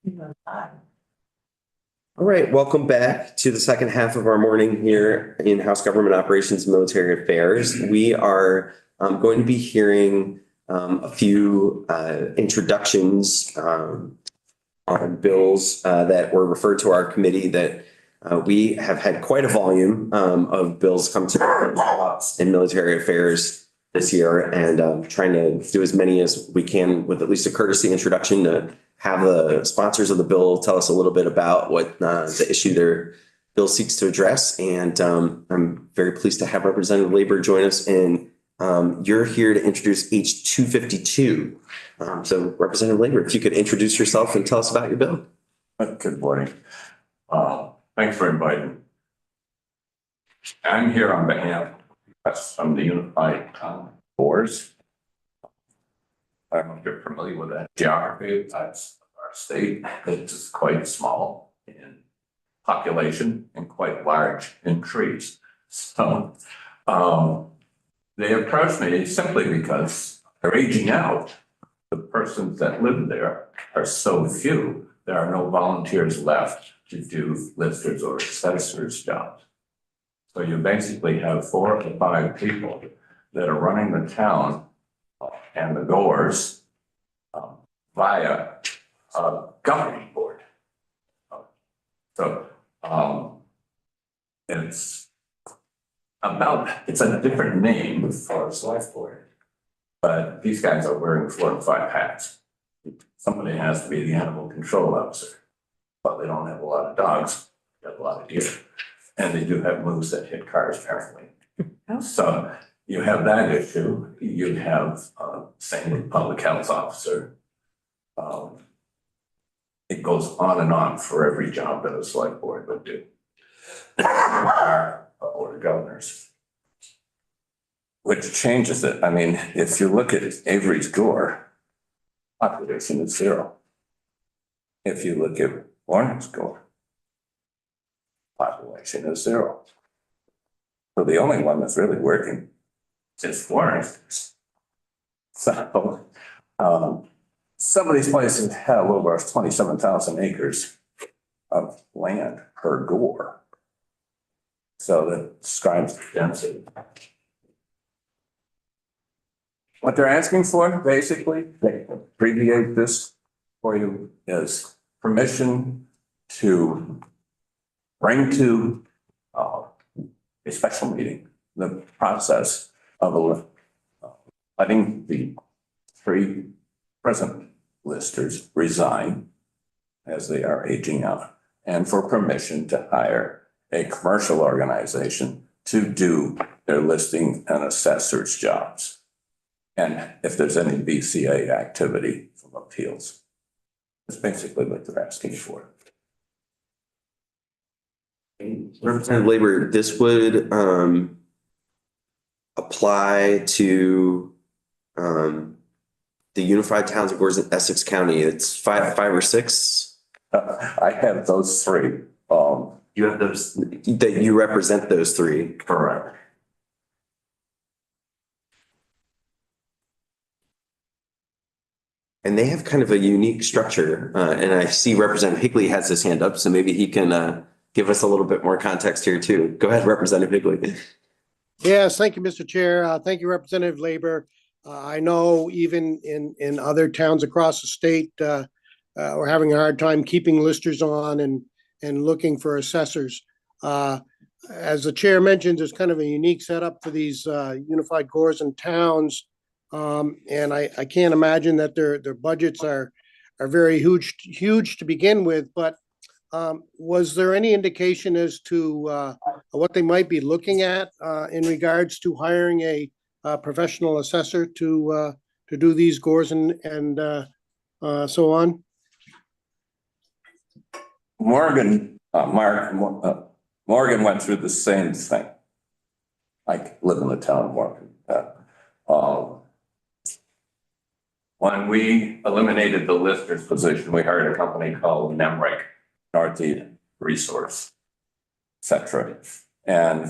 All right, welcome back to the second half of our morning here in House Government Operations and Military Affairs. We are going to be hearing a few introductions on bills that were referred to our committee that we have had quite a volume of bills come to us in military affairs this year, and trying to do as many as we can with at least a courtesy introduction to have the sponsors of the bill tell us a little bit about what the issue their bill seeks to address. And I'm very pleased to have Representative Labor join us. And you're here to introduce H 252. So Representative Labor, if you could introduce yourself and tell us about your bill. Good morning. Thanks for inviting me. I'm here on behalf of the Unified Boards. I don't know if you're familiar with that geography. That's our state. It's quite small in population and quite large in trees. So they approached me simply because they're aging out. The persons that live there are so few, there are no volunteers left to do listers or assessors jobs. So you basically have 4 or 5 people that are running the town and the goers via a governing board. So it's a different name for a select board, but these guys are wearing 4 and 5 hats. Somebody has to be the animal control officer, but they don't have a lot of dogs, they have a lot of deer, and they do have moose that hit cars apparently. So you have that issue. You have same with public health officer. It goes on and on for every job that a select board would do. Our board of governors, which changes it. I mean, if you look at Avery's Gore, population is 0. If you look at Warren's Gore, population is 0. So the only one that's really working is Warren's. So some of these places have over 27,000 acres of land per Gore. So that describes the density. What they're asking for, basically, they abbreviate this for you, is permission to bring to a special meeting the process of letting the 3 present listers resign as they are aging out, and for permission to hire a commercial organization to do their listing and assessors jobs. And if there's any BCA activity from appeals, that's basically what they're asking for. Representative Labor, this would apply to the Unified Towns and Boards in Essex County. It's 5 or 6. I have those 3. You have those that you represent those 3. Correct. And they have kind of a unique structure. And I see Representative Higley has his hand up, so maybe he can give us a little bit more context here too. Go ahead, Representative Higley. Yes, thank you, Mr. Chair. Thank you, Representative Labor. I know even in other towns across the state, we're having a hard time keeping listers on and looking for assessors. As the chair mentioned, there's kind of a unique setup for these unified gores and towns. And I can't imagine that their budgets are very huge to begin with, but was there any indication as to what they might be looking at in regards to hiring a professional assessor to do these gores and so on? Morgan went through the same thing. I live in the town of Morgan. When we eliminated the lister's position, we hired a company called Nemrick, Northeast Resource, etc. And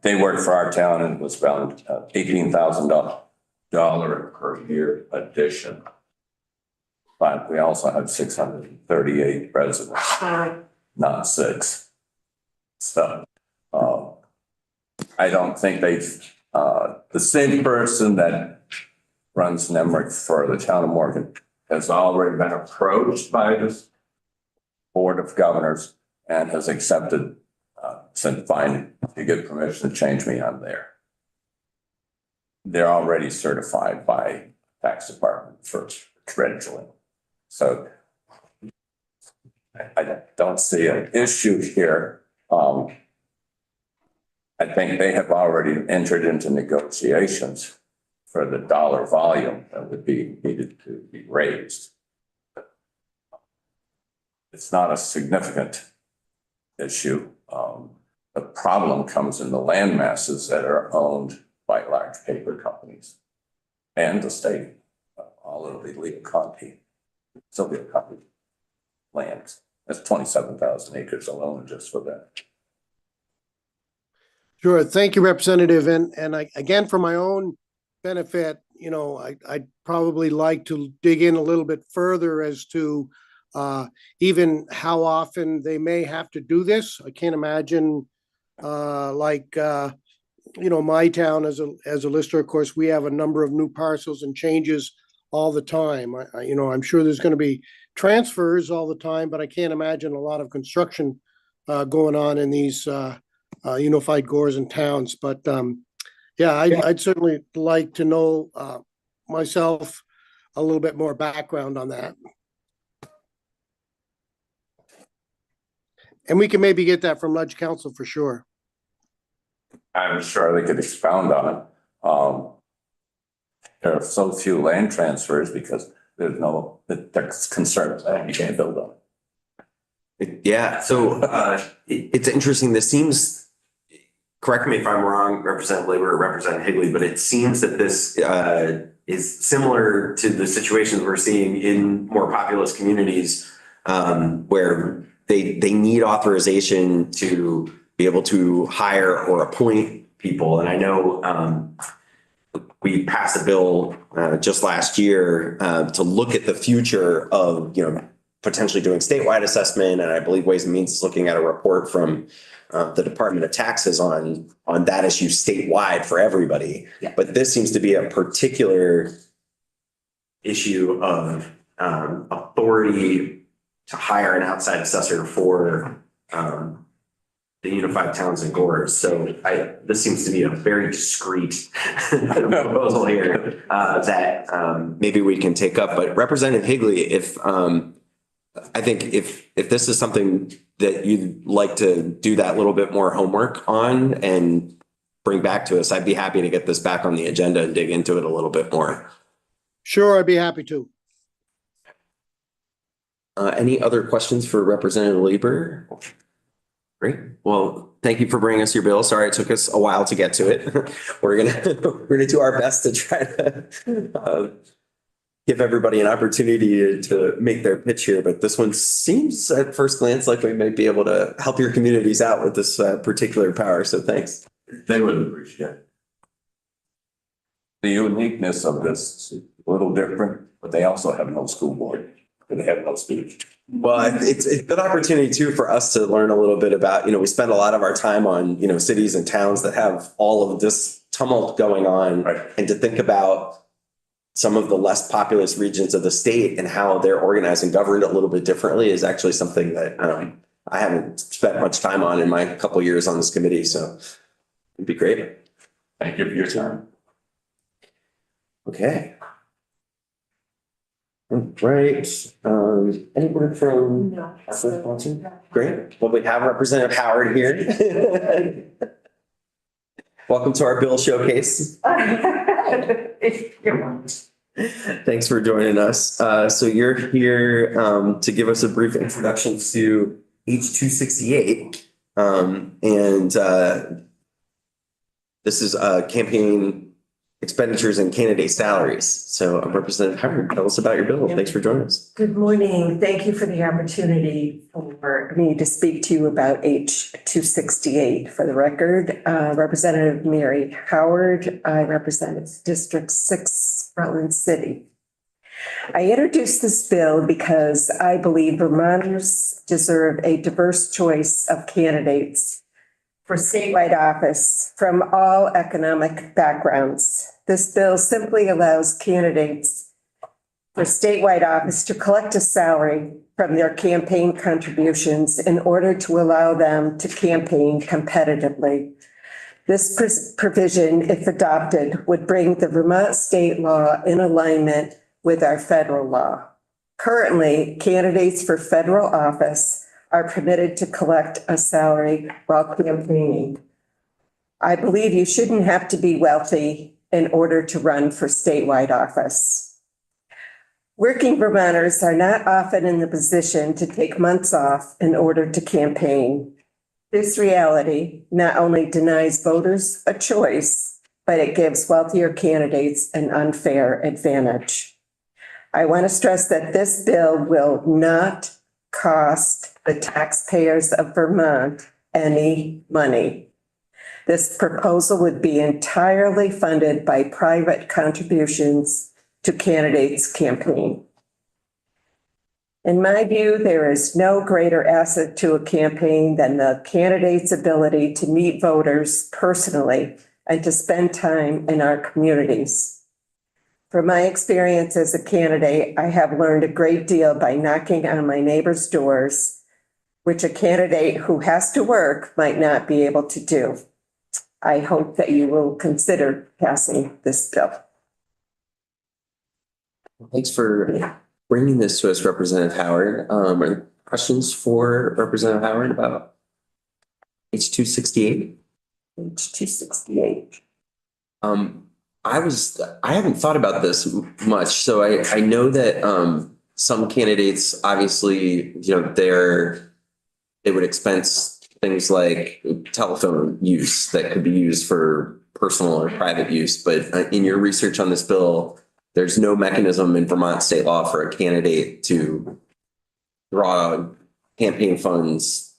they worked for our town, and it was around $18,000 per year addition. but we also have 638 residents, not 6. So, I don't think the same person that runs Nemrick for the town of Morgan has already been approached by this Board of Governors and has accepted, said, fine, you get permission to change me on there. They're already certified by tax department for credentialing. So I don't see an issue here. I think they have already entered into negotiations for the dollar volume that would be needed to be raised. It's not a significant issue. The problem comes in the land masses that are owned by large paper companies and the state, all of the Leo County, Sylvia County lands. That's 27,000 acres alone just for that. Sure. Thank you, Representative. And I, again, for my own benefit, you know, I'd probably like to dig in a little bit further as to even how often they may have to do this. I can't imagine you know, my town as a lister, of course, we have a number of new parcels and changes all the time. You know, I'm sure there's going to be transfers all the time, but I can't imagine a lot of construction going on in these unified gores and towns. But yeah, I'd certainly like to know myself a little bit more background on that. And we can maybe get that from Ledge Council for sure. I'm sure they could expound on it. There are so few land transfers because there's no, there's concerns that you can't build on. Yeah, so it's interesting. This seems, correct me if I'm wrong, Representative Labor or Representative Higley, but it seems that this is similar to the situations we're seeing in more populous communities where they need authorization to be able to hire or appoint people. And I know we passed a bill just last year to look at the future of, you know, potentially doing statewide assessment. And I believe Ways and Means is looking at a report from the Department of Taxes on that issue statewide for everybody. Yeah. But this seems to be a particular issue of authority to hire an outside assessor for the unified towns and gores. So this seems to be a very discreet proposal here that maybe we can take up. But Representative Higley, if I think if this is something that you'd like to do that little bit more homework on and bring back to us, I'd be happy to get this back on the agenda and dig into it a little bit more. Sure, I'd be happy to. Any other questions for Representative Lieber? Great. Well, thank you for bringing us your bill. Sorry it took us a while to get to it. We're gonna do our best to try to give everybody an opportunity to make their pitch here. But this one seems at first glance like we might be able to help your communities out with this particular power. So thanks. They would appreciate it. The uniqueness of this is a little different, but they also have no school board. They have no speech. Well, it's a good opportunity too for us to learn a little bit about, you know, we spend a lot of our time on, you know, cities and towns that have all of this tumult going on, Right. and to think about some of the less populous regions of the state and how they're organized and governed a little bit differently is actually something that I haven't spent much time on in my couple of years on this committee. So it'd be great. Thank you for your time. Okay. Right. Anyone from? No. Great. Well, we have Representative Howard here. Welcome to our bill showcase. Thanks for joining us. So you're here to give us a brief introduction to H268. And this is campaign expenditures and candidate salaries. So Representative Howard, tell us about your bill. Thanks for joining us. Good morning. Thank you for the opportunity for me to speak to you about H268. For the record, Representative Mary Howard, I represent District 6, Rutland City. I introduced this bill because I believe Vermonters deserve a diverse choice of candidates for statewide office from all economic backgrounds. This bill simply allows candidates for statewide office to collect a salary from their campaign contributions in order to allow them to campaign competitively. This provision, if adopted, would bring the Vermont state law in alignment with our federal law. Currently, candidates for federal office are permitted to collect a salary while campaigning. I believe you shouldn't have to be wealthy in order to run for statewide office. Working Vermonters are not often in the position to take months off in order to campaign. This reality not only denies voters a choice, but it gives wealthier candidates an unfair advantage. I want to stress that this bill will not cost the taxpayers of Vermont any money. This proposal would be entirely funded by private contributions to candidates' campaign. In my view, there is no greater asset to a campaign than the candidate's ability to meet voters personally and to spend time in our communities. From my experience as a candidate, I have learned a great deal by knocking on my neighbors' doors, which a candidate who has to work might not be able to do. I hope that you will consider passing this bill. Thanks for bringing this to us, Representative Howard. Are there questions for Representative Howard about H-268? H-268. I haven't thought about this much, so I know that some candidates, obviously, they would expense things like telephone use that could be used for personal or private use. But in your research on this bill, there's no mechanism in Vermont state law for a candidate to draw campaign funds.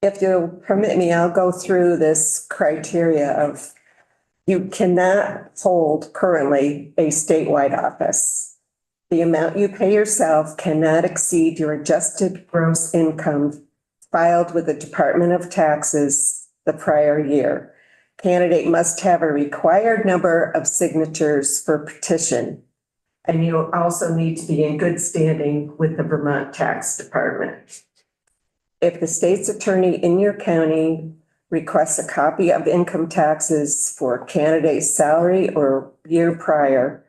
If you'll permit me, I'll go through this criteria of you cannot hold currently a statewide office. The amount you pay yourself cannot exceed your adjusted gross income filed with the Department of Taxes the prior year. Candidate must have a required number of signatures for petition. And you also need to be in good standing with the Vermont Tax Department. If the state's attorney in your county requests a copy of income taxes for candidate's salary or year prior,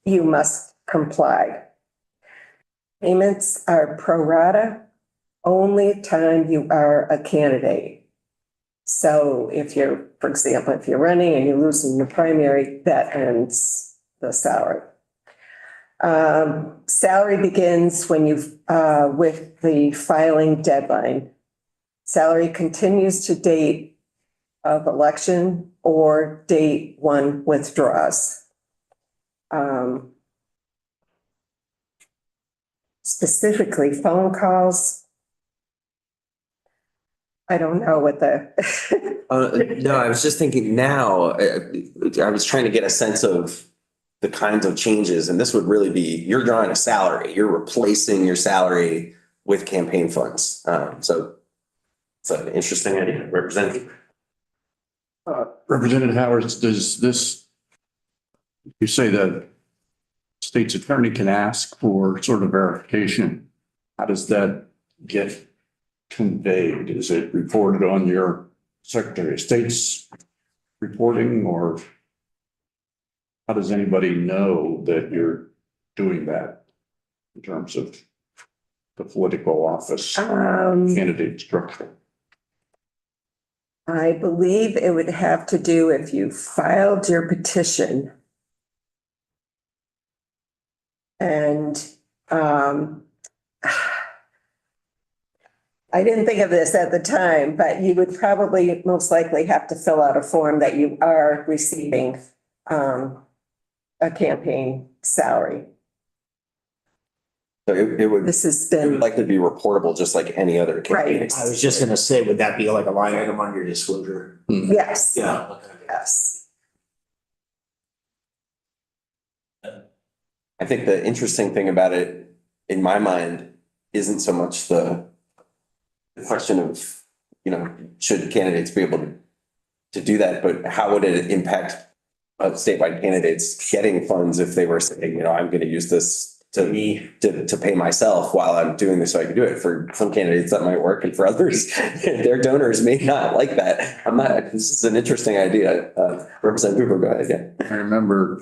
you must comply. Payments are pro rata only time you are a candidate. So if you're, for example, if you're running and you're losing the primary, that ends the salary. Salary begins when with the filing deadline. Salary continues to date of election or date one withdraws. Specifically phone calls. I don't know what the. No, I was just thinking now, I was trying to get a sense of the kinds of changes, and this would really be, you're drawing a salary, you're replacing your salary with campaign funds. So it's an interesting idea. Representative. Representative Howard, does this, you say that state's attorney can ask for sort of verification. How does that get conveyed? Is it reported on your Secretary of State's reporting, or how does anybody know that you're doing that in terms of the political office candidate structure? I believe it would have to do if you filed your petition. And I didn't think of this at the time, but you would probably most likely have to fill out a form that you are receiving a campaign salary. So it would This has been, likely be reportable just like any other campaign. Right. I was just gonna say, would that be like a line item on your disclosure? yes, Yeah. yes. I think the interesting thing about it, in my mind, isn't so much the question of, should candidates be able to do that, but how would it impact statewide candidates getting funds if they were saying, I'm going to use this to pay myself while I'm doing this so I can do it. For some candidates that might work, and for others, their donors may not like that. This is an interesting idea. Representative Hoover, go ahead. Yeah. I remember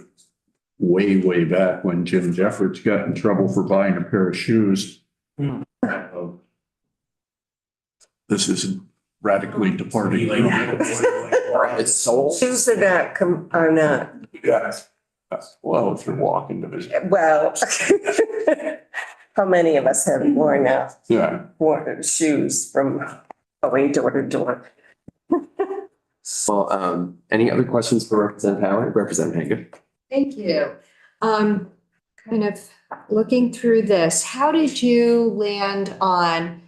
way back when Jim Jeffords got in trouble for buying a pair of shoes. This is radically departing. It's sold. Shoes are not, Yes. Well, if you're walking to this. well, how many of us have worn Yeah. shoes from going door to door? Well, any other questions for Representative Howard? Representative Hager? Thank you. Kind of looking through this, how did you land on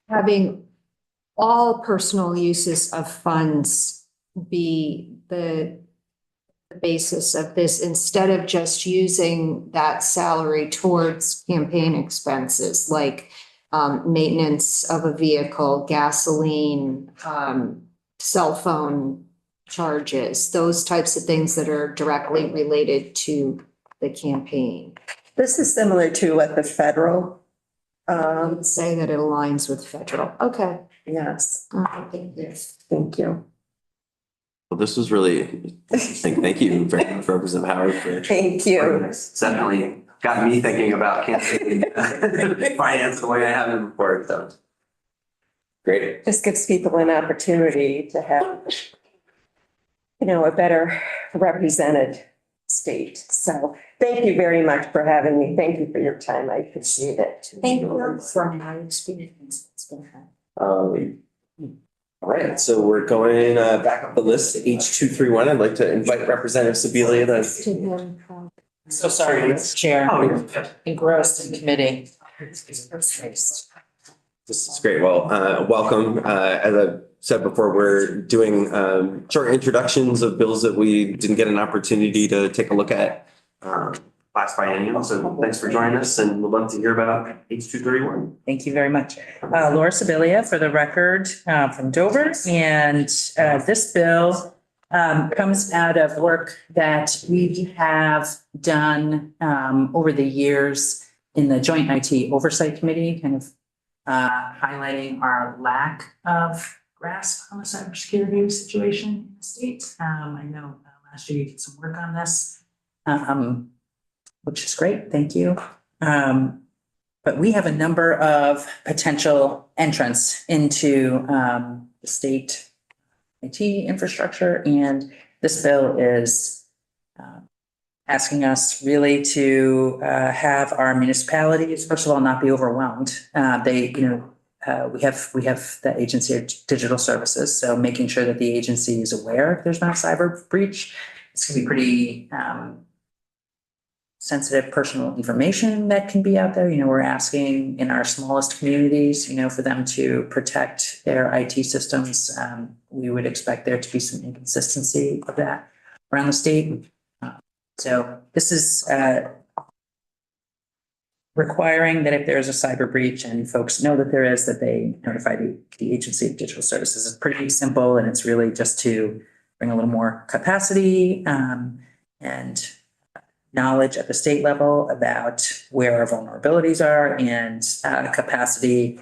having all personal uses of funds be the basis of this instead of just using that salary towards campaign expenses like maintenance of a vehicle, gasoline, cell phone charges, those types of things that are directly related to the campaign? This is similar to what the federal, Say that it aligns with federal. Okay. yes, Thank you. thank you. Well, this was really interesting. Thank you very much, Representative Howard. Thank you. It's definitely got me thinking about campaign finance the way I haven't before. So great. Just gives people an opportunity to have, a better represented state. So thank you very much for having me. Thank you for your time. I appreciate it. Thank you for my experience. It's been fun. All right, so we're going back up the list, H231. I'd like to invite Representative Sibilia to. To him. So sorry, Mr. Chair, Oh, you're good. engrossed in committee. This is great. Well, welcome. As I said before, we're doing short introductions of bills that we didn't get an opportunity to take a look at last biennium. So thanks for joining us, and we'd love to hear about H231. Thank you very much. Laura Sibilia, for the record, from Dover. And this bill comes out of work that we have done over the years in the Joint IT Oversight Committee, kind of highlighting our lack of grasp on the cybersecurity situation in the state. I know last year you did some work on this, which is great. Thank you. But we have a number of potential entrants into the state IT infrastructure, and this bill is asking us really to have our municipalities, first of all, not be overwhelmed. We have the Agency of Digital Services, so making sure that the agency is aware if there's been a cyber breach. It's going to be pretty sensitive personal information that can be out there. We're asking in our smallest communities, for them to protect their IT systems. We would expect there to be some inconsistency of that around the state. So this is requiring that if there is a cyber breach and folks know that there is, that they notify the Agency of Digital Services. It's pretty simple, and it's really just to bring a little more capacity and knowledge at the state level about where our vulnerabilities are, and capacity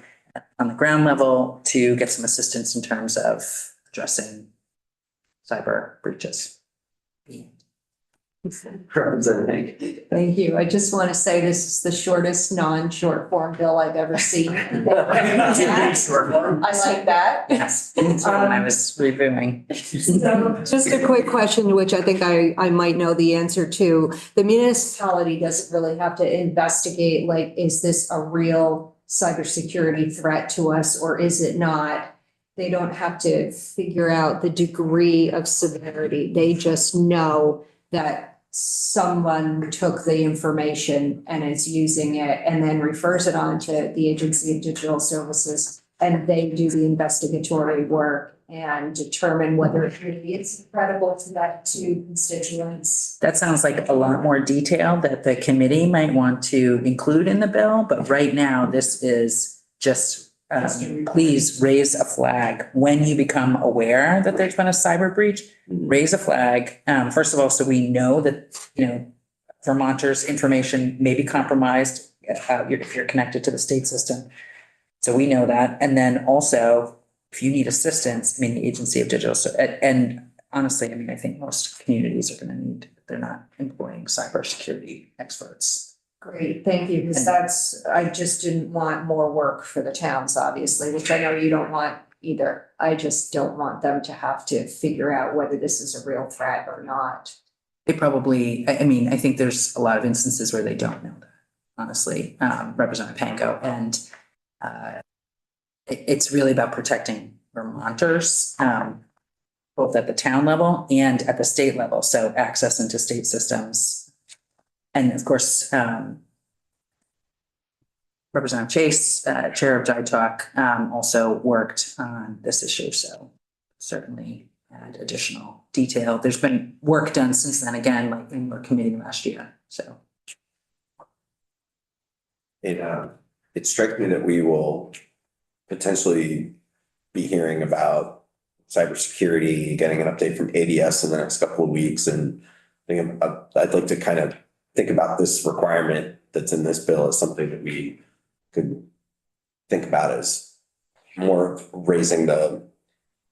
on the ground level to get some assistance in terms of addressing cyber breaches. Representative. Thank you. I just want to say this is the shortest non-short form bill I've ever seen. I like that. Yes, when I was reviewing. So, just a quick question, which I think I might know the answer to. The municipality doesn't really have to investigate, like, is this a real cybersecurity threat to us or is it not? They don't have to figure out the degree of severity. They just know that someone took the information and is using it and then refers it on to the Agency of Digital Services, and they do the investigatory work and determine whether it really is credible to constituents. That sounds like a lot more detail that the committee might want to include in the bill, but right now this is just, please raise a flag when you become aware that there's been a cyber breach. Raise a flag, first of all, so we know that, Vermonters' information may be compromised if you're connected to the state system. So we know that. And then also, if you need assistance, the Agency of Digital, and honestly, I think most communities are going to need, they're not employing cybersecurity experts. Great, thank you, because I just didn't want more work for the towns, obviously, which I know you don't want either. I just don't want them to have to figure out whether this is a real threat or not. They probably, I think there's a lot of instances where they don't know that, honestly, Representative Panko. And it's really about protecting Vermonters, both at the town level and at the state level. So access into state systems. And of course, Representative Chase, Chair of JITALK, also worked on this issue. So certainly add additional detail. There's been work done since then, again, like in our committee last year. So it strikes me that we will potentially be hearing about cybersecurity, getting an update from ADS in the next couple of weeks. And I'd like to kind of think about this requirement that's in this bill as something that we could think about as more raising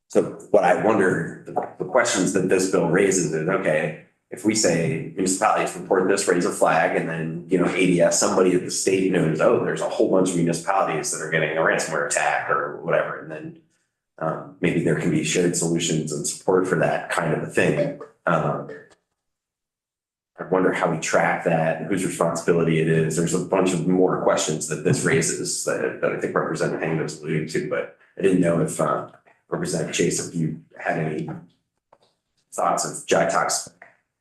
so what I wonder, the questions that this bill raises is, okay, if we say municipalities report this, raise a flag, and then, ADS, somebody at the state knows, oh, there's a whole bunch of municipalities that are getting a ransomware attack or whatever, and then maybe there can be shared solutions and support for that kind of a thing. I wonder how we track that, whose responsibility it is. There's a bunch of more questions that this raises that I think Representative Hango was alluding to, but I didn't know if Representative Chase, if you had any thoughts of JITALK's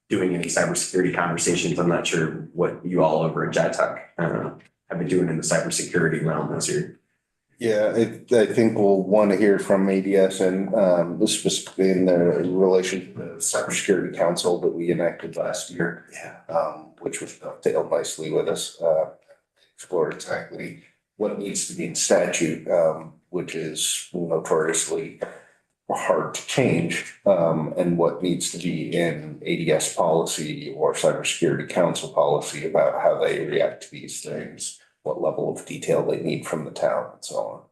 doing any cybersecurity conversations. I'm not sure what you all over at JITALK have been doing in the cybersecurity realm this year. Yeah, I think we'll want to hear from ADS and specifically in the relation to the Cybersecurity Council that we enacted last year. Yeah. Which was dovetailed nicely with us. Explore exactly what needs to be in statute, which is notoriously hard to change, and what needs to be in ADS policy or Cybersecurity Council policy about how they react to these things, what level of detail they need from the town and so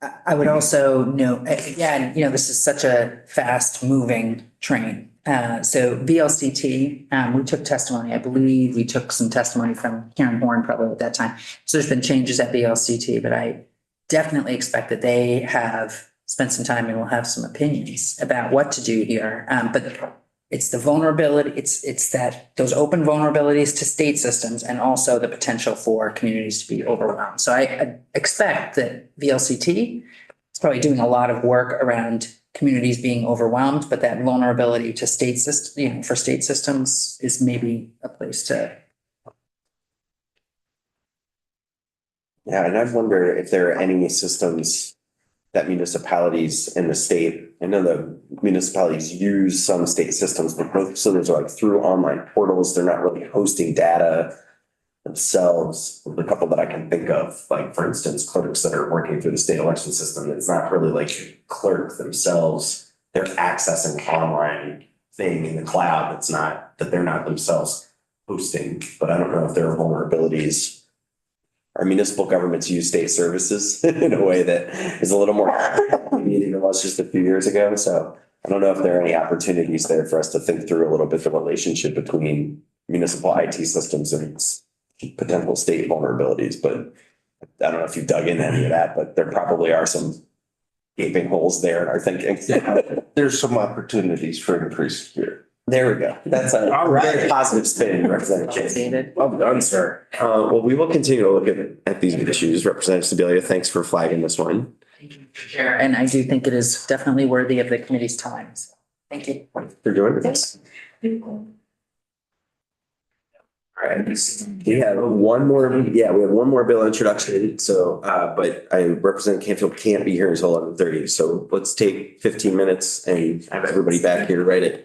on. I would also note, again, this is such a fast moving train. So VLCT, we took testimony, I believe we took some testimony from Karen Horn probably at that time. So there's been changes at VLCT, but I definitely expect that they have spent some time and will have some opinions about what to do here. But it's the vulnerability, it's that those open vulnerabilities to state systems and also the potential for communities to be overwhelmed. So I expect that VLCT is probably doing a lot of work around communities being overwhelmed, but that vulnerability to state system, for state systems is maybe a place to. Yeah, and I wonder if there are any systems that municipalities in the state, I know the municipalities use some state systems, but most of those are like through online portals. They're not really hosting data themselves. The couple that I can think of, like for instance, clerks that are working through the state election system, it's not really like clerks themselves. They're accessing online thing in the cloud that they're not themselves hosting. But I don't know if there are vulnerabilities. Our municipal governments use state services in a way that is a little more than it was just a few years ago. So I don't know if there are any opportunities there for us to think through a little bit the relationship between municipal IT systems and potential state vulnerabilities. But I don't know if you've dug into any of that, but there probably are some gaping holes there in our thinking. There's some opportunities for increased security. There we go. That's a very positive spin, Representative Chase. Well done, sir. Well, we will continue to look at these issues. Representative Sibilia, thanks for flagging this one. And I do think it is definitely worthy of the committee's time. So, thank you. For doing this. All right, we have one more, we have one more bill introduction, so, but Representative Canfield can't be here until 11:30, so let's take 15 minutes and have everybody back here to write it.